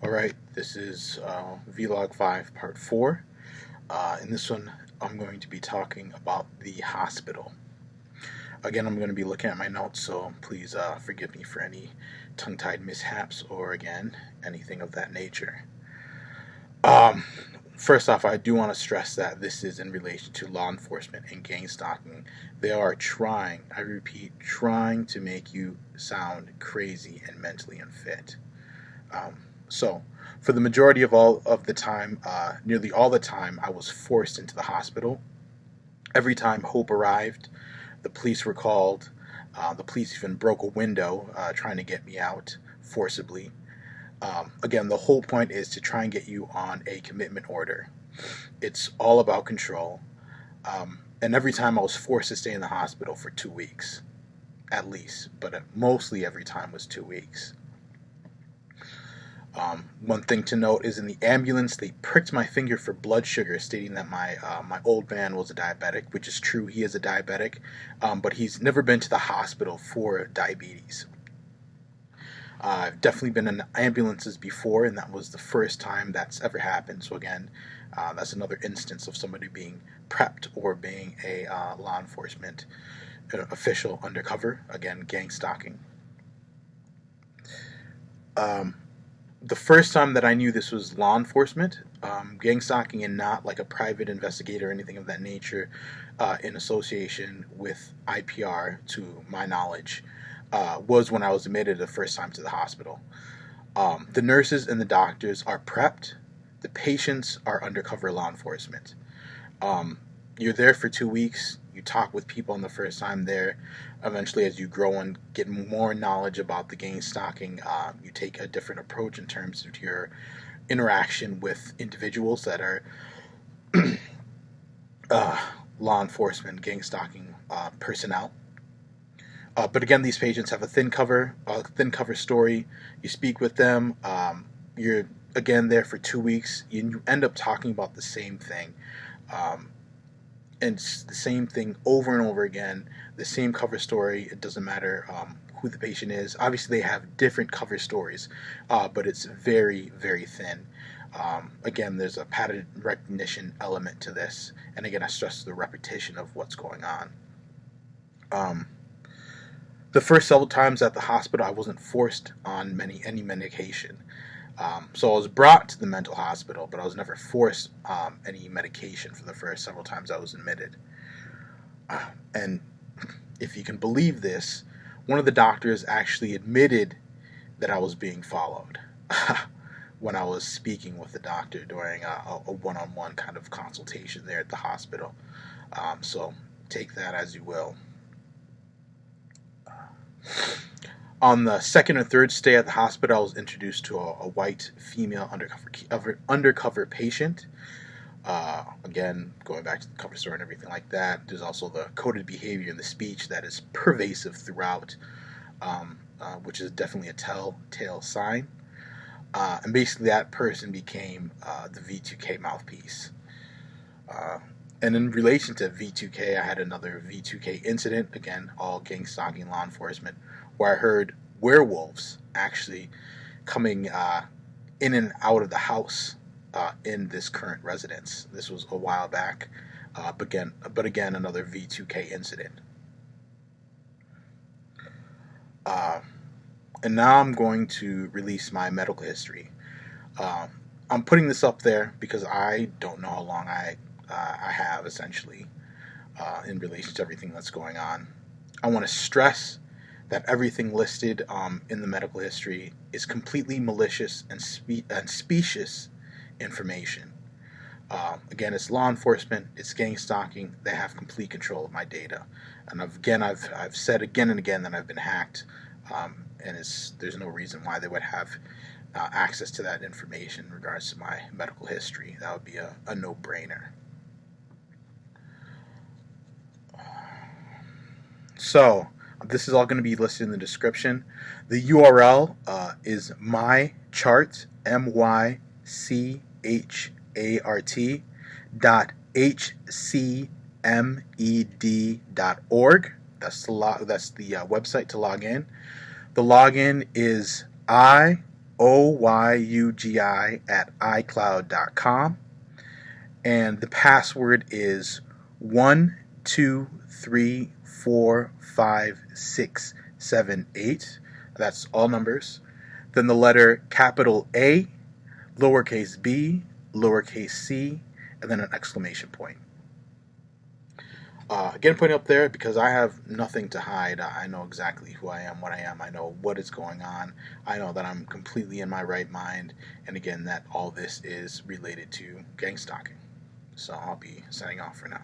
Alright, this is Vlog 5 Part 4. In this one, I'm going to be talking about the hospital. Again, I'm going to be looking at my notes, so please forgive me for any tongue-tied mishaps or, again, anything of that nature. Um, First off, I do want to stress that this is in relation to law enforcement and gang stalking. They are trying, I repeat, trying to make you sound crazy and mentally unfit. So, for the majority of all of the time, nearly all the time, I was forced into the hospital. Every time H.O.P.E arrived, the police were called. The police even broke a window trying to get me out forcibly. Again, the whole point is to try and get you on a commitment order. It's all about control. And every time I was forced to stay in the hospital for 2 weeks, at least, but mostly every time was 2 weeks. One thing to note is in the ambulance, they pricked my finger for blood sugar, stating that my old man was a diabetic, which is true. He is a diabetic, but he's never been to the hospital for diabetes. I've definitely been in ambulances before, and that was the first time that's ever happened. So again, that's another instance of somebody being prepped or being a law enforcement official undercover. Again, gang stalking. The first time that I knew this was law enforcement, gang stalking, and not like a private investigator or anything of that nature, in association with IPR, to my knowledge, was when I was admitted the first time to the hospital. The nurses and the doctors are prepped. The patients are undercover law enforcement. You're there for 2 weeks. You talk with people on the first time there. Eventually, as you grow and get more knowledge about the gang stalking, you take a different approach in terms of your interaction with individuals that are law enforcement, gang stalking personnel. But again, these patients have a thin cover story. You speak with them. You're again there for 2 weeks. You end up talking about the same thing. And it's the same thing over and over again, the same cover story. It doesn't matter who the patient is. Obviously, they have different cover stories, but it's very, very thin. Again, there's a pattern recognition element to this. And again, I stress the repetition of what's going on. The first several times at the hospital, I wasn't forced on any medication. So I was brought to the mental hospital, but I was never forced any medication for the first several times I was admitted. And if you can believe this, one of the doctors actually admitted that I was being followed when I was speaking with the doctor during a one-on-one kind of consultation there at the hospital. So take that as you will. On the second or third stay at the hospital, I was introduced to a white female undercover patient. Again, going back to the cover story and everything like that, there's also the coded behavior in the speech that is pervasive throughout, which is definitely a telltale sign. And basically that person became the V2K mouthpiece. And in relation to V2K, I had another V2K incident, again, all gang stalking law enforcement, where I heard werewolves actually coming in and out of the house in this current residence. This was a while back, but again, another V2K incident. And now I'm going to release my medical history. I'm putting this up there because I don't know how long I have, essentially, in relation to everything that's going on. I want to stress that everything listed in the medical history is completely malicious and specious information. Again, it's law enforcement, it's gang stalking. They have complete control of my data. And I've said again and again that I've been hacked, and there's no reason why they would have access to that information in regards to my medical history. That would be a no-brainer. So, this is all going to be listed in the description. The URL is mychart, mychart.hcmed.org. That's the website to log in. The login is I oyugi@icloud.com. And the password is 12345678. That's all numbers. Then the letter capital A, lowercase b, lowercase c, and then an exclamation point. Again, putting up there because I have nothing to hide. I know exactly who I am, what I am. I know what is going on. I know that I'm completely in my right mind. And again, that all this is related to gang stalking. So I'll be signing off for now.